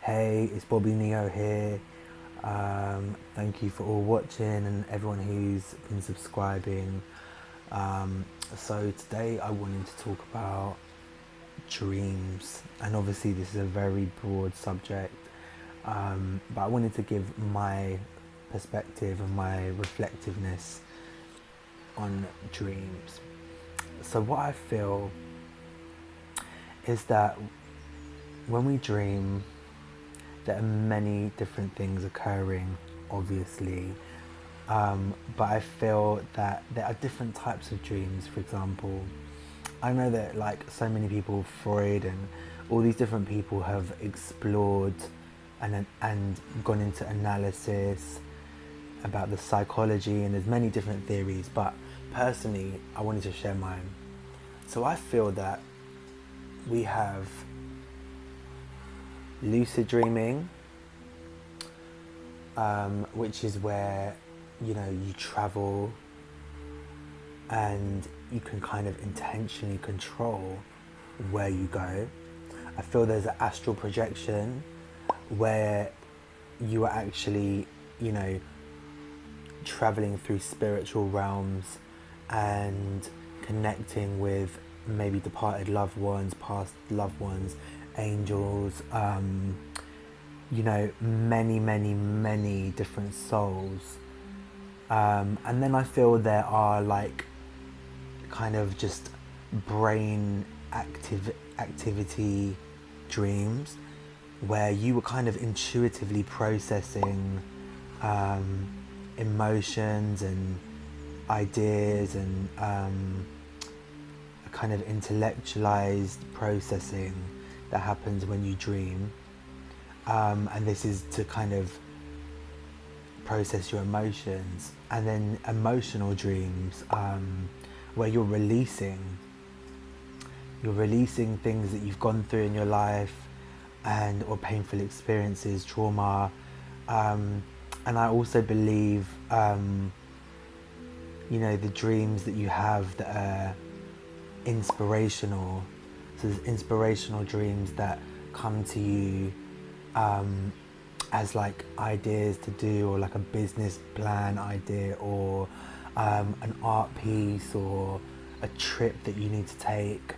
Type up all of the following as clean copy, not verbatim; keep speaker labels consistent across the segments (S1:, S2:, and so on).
S1: Hey, it's Bobbie Neo here. Thank you for all watching and everyone who's been subscribing. So today I wanted to talk about dreams, and obviously this is a very broad subject, but I wanted to give my perspective and my reflectiveness on dreams. So what I feel is that when we dream, there are many different things occurring, obviously, but I feel that there are different types of dreams. For example, I know that like so many people, Freud and all these different people have explored and gone into analysis about the psychology, and there's many different theories, but personally I wanted to share mine. So I feel that we have lucid dreaming, which is where you travel and you can kind of intentionally control where you go. I feel there's an astral projection where you are actually traveling through spiritual realms and connecting with maybe departed loved ones, past loved ones, angels, many different souls. And then I feel there are like kind of just brain activity dreams where you were kind of intuitively processing emotions and ideas and a kind of intellectualized processing that happens when you dream, and this is to kind of process your emotions. And then emotional dreams, where you're releasing things that you've gone through in your life, and or painful experiences, trauma, and I also believe the dreams that you have that are inspirational. So there's inspirational dreams that come to you as like ideas to do, or like a business plan idea, or an art piece, or a trip that you need to take.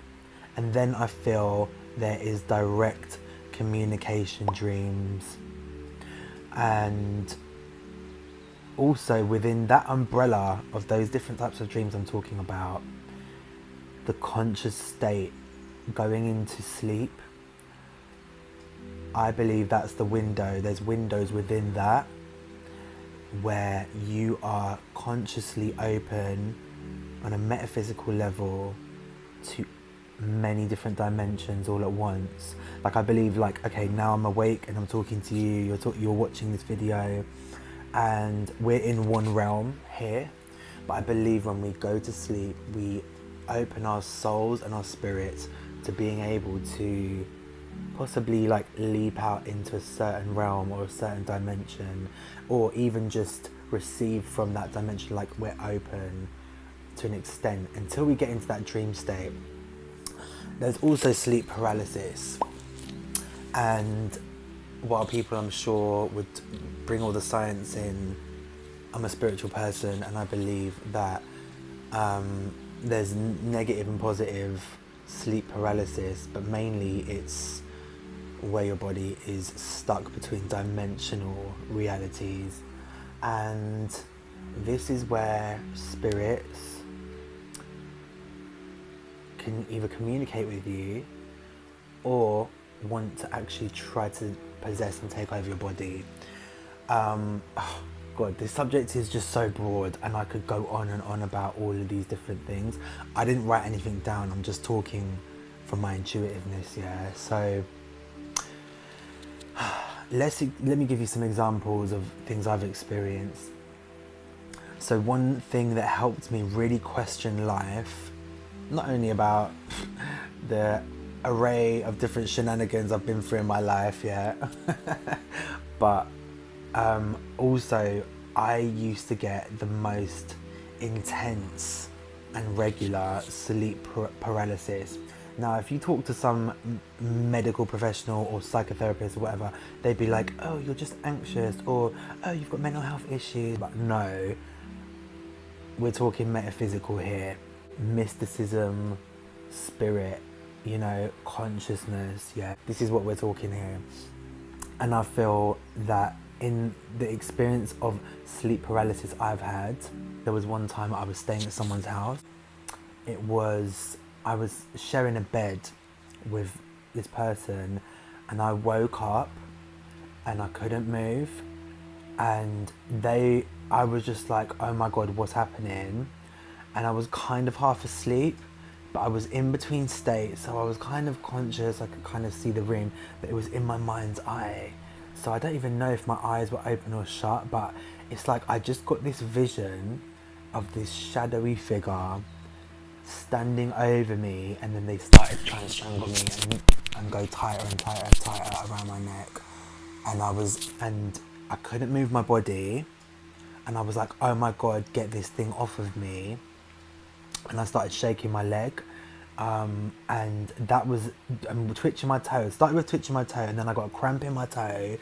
S1: And then I feel there is direct communication dreams, and also within that umbrella of those different types of dreams I'm talking about, the conscious state, going into sleep, I believe that's the window. There's windows within that where you are consciously open on a metaphysical level to many different dimensions all at once. Like I believe, like, okay, now I'm awake and I'm talking to you, you're watching this video, and we're in one realm here, but I believe when we go to sleep, we open our souls and our spirits to being able to possibly like leap out into a certain realm or a certain dimension, or even just receive from that dimension. Like we're open to an extent until we get into that dream state. There's also sleep paralysis, and while people I'm sure would bring all the science in, I'm a spiritual person and I believe that there's negative and positive sleep paralysis, but mainly it's where your body is stuck between dimensional realities, and this is where spirits can either communicate with you or want to actually try to possess and take over your body. God, this subject is just so broad, and I could go on and on about all of these different things. I didn't write anything down, I'm just talking from my intuitiveness, yeah. So let me give you some examples of things I've experienced. So one thing that helped me really question life, not only about the array of different shenanigans I've been through in my life, yeah, but also I used to get the most intense and regular sleep paralysis. Now, if you talk to some medical professional or psychotherapist or whatever, they'd be like, oh, you're just anxious, or oh, you've got mental health issues. But no, we're talking metaphysical here. Mysticism, spirit, you know, consciousness, yeah. This is what we're talking here. And I feel that in the experience of sleep paralysis I've had, there was one time I was staying at someone's house. I was sharing a bed with this person, and I woke up and I couldn't move, and I was just like, oh my God, what's happening? And I was kind of half asleep, but I was in between states, so I was kind of conscious. I could kind of see the room, but it was in my mind's eye. So I don't even know if my eyes were open or shut, but it's like I just got this vision of this shadowy figure standing over me, and then they started trying to strangle me and go tighter and tighter and tighter around my neck. And I couldn't move my body, and I was like, oh my God, get this thing off of me. And I started shaking my leg, and I'm twitching my toe. It started with twitching my toe, and then I got a cramp in my toe.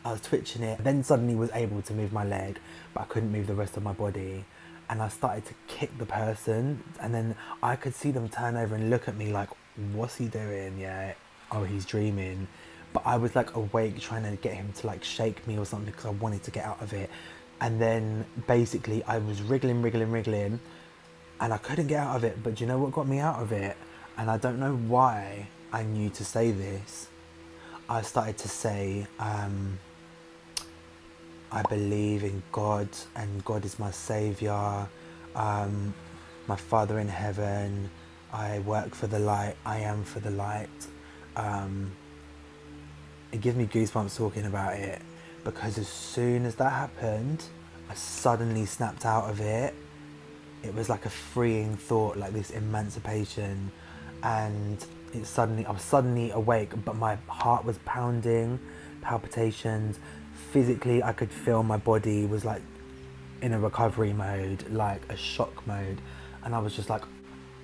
S1: I was twitching it, then suddenly was able to move my leg, but I couldn't move the rest of my body. And I started to kick the person, and then I could see them turn over and look at me like, what's he doing? Yeah, oh, he's dreaming. But I was like awake, trying to get him to like shake me or something, because I wanted to get out of it. And then basically I was wriggling, and I couldn't get out of it. But do you know what got me out of it? And I don't know why I knew to say this. I started to say, I believe in God, and God is my saviour, my Father in heaven, I work for the light, I am for the light. It gives me goosebumps talking about it, because as soon as that happened, I suddenly snapped out of it. It was like a freeing thought, like this emancipation, and I was suddenly awake, but my heart was pounding, palpitations. Physically, I could feel my body was like in a recovery mode, like a shock mode. And I was just like,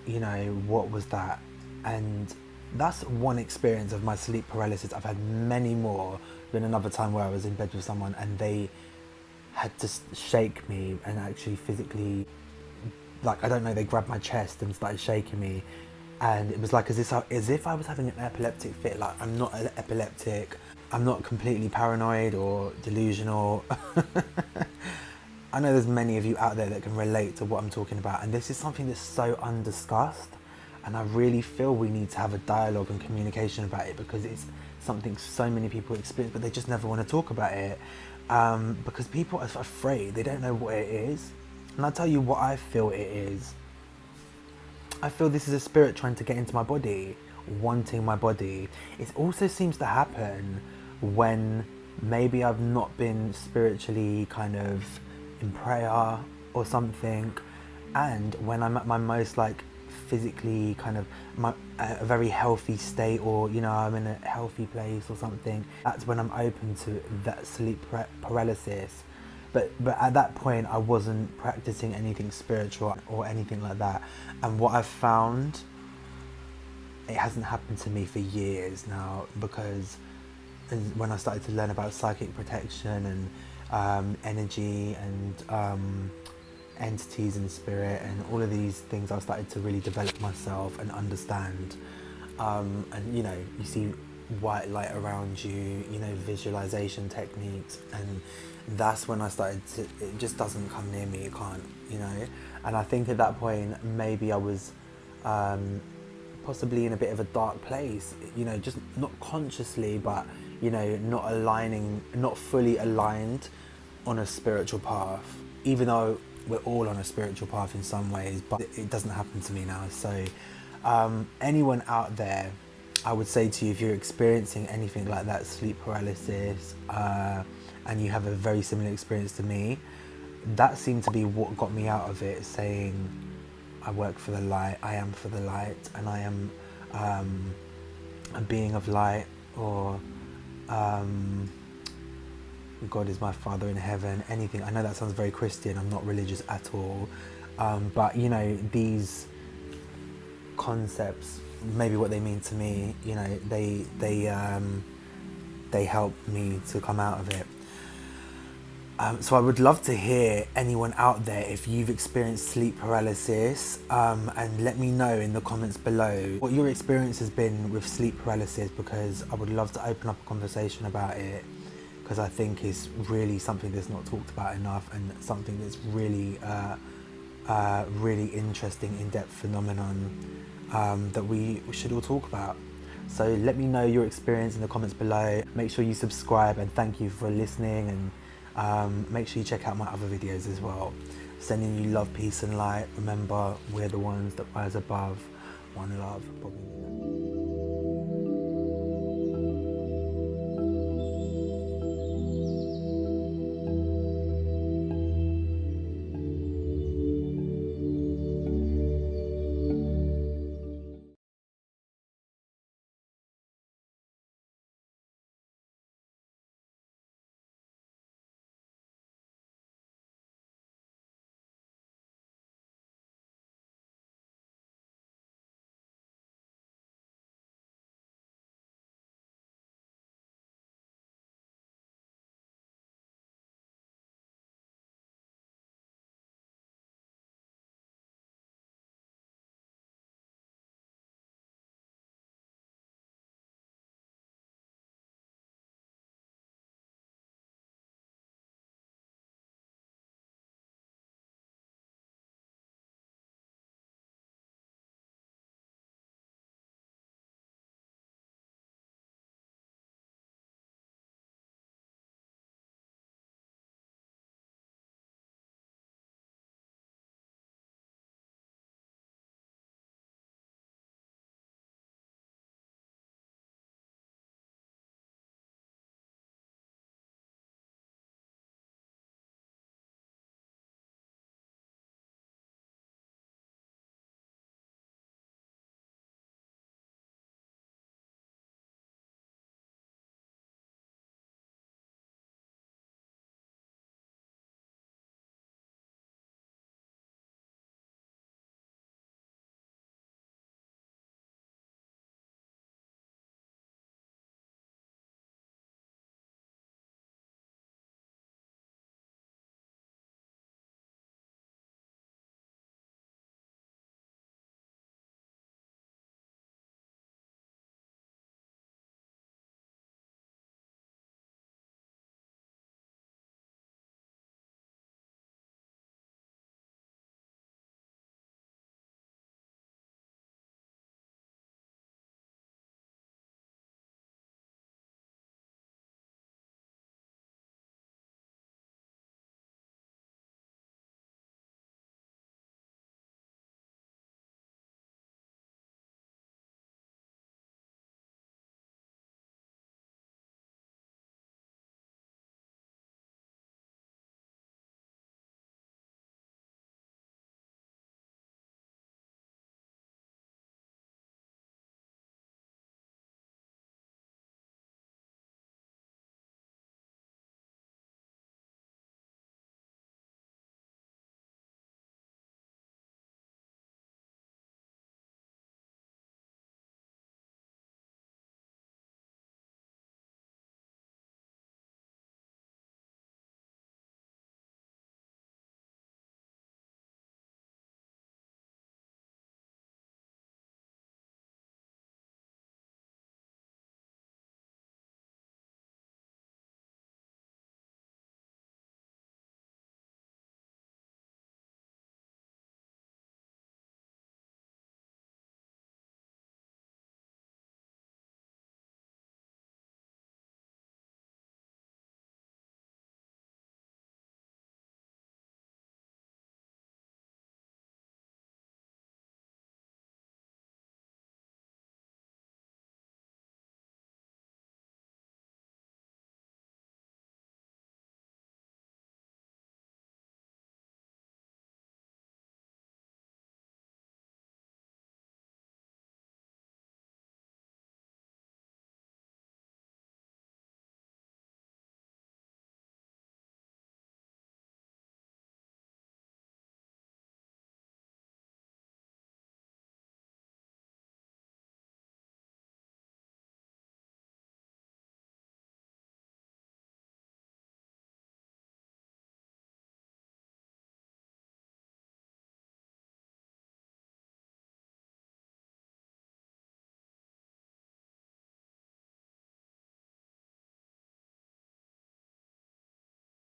S1: you know, what was that? And that's one experience of my sleep paralysis. I've had many more. Been another time where I was in bed with someone and they had to shake me and actually physically, like, I don't know, they grabbed my chest and started shaking me. And it was like as if I was having an epileptic fit. Like, I'm not an epileptic. I'm not completely paranoid or delusional. I know there's many of you out there that can relate to what I'm talking about, and this is something that's so undiscussed, and I really feel we need to have a dialogue and communication about it, because it's something so many people experience, but they just never want to talk about it, because people are afraid. They don't know what it is. And I'll tell you what I feel it is. I feel this is a spirit trying to get into my body, wanting my body. It also seems to happen when maybe I've not been spiritually kind of in prayer or something, and when I'm at my most like physically kind of a very healthy state, or you know, I'm in a healthy place or something, that's when I'm open to that sleep paralysis. But at that point I wasn't practicing anything spiritual or anything like that. And what I've found, it hasn't happened to me for years now, because when I started to learn about psychic protection and energy and entities and spirit and all of these things, I started to really develop myself and understand. And you know, you see white light around you, you know, visualization techniques, and that's when I started to, it just doesn't come near me, it can't, you know. And I think at that point maybe I was possibly in a bit of a dark place, you know, just not consciously, but you know, not fully aligned on a spiritual path, even though we're all on a spiritual path in some ways, but it doesn't happen to me now. So anyone out there, I would say to you, if you're experiencing anything like that, sleep paralysis, and you have a very similar experience to me, that seemed to be what got me out of it, saying, I work for the light, I am for the light, and I am a being of light, or God is my Father in heaven, anything. I know that sounds very Christian, I'm not religious at all, but you know, these concepts maybe what they mean to me, you know, they help me to come out of it. So I would love to hear anyone out there if you've experienced sleep paralysis, and let me know in the comments below what your experience has been with sleep paralysis, because I would love to open up a conversation about it, because I think it's really something that's not talked about enough, and something that's really really interesting, in-depth phenomenon that we should all talk about. So let me know your experience in the comments below. Make sure you subscribe, and thank you for listening, and make sure you check out my other videos as well. Sending you love, peace and light. Remember, we're the ones that rise above. One love, Bobbie.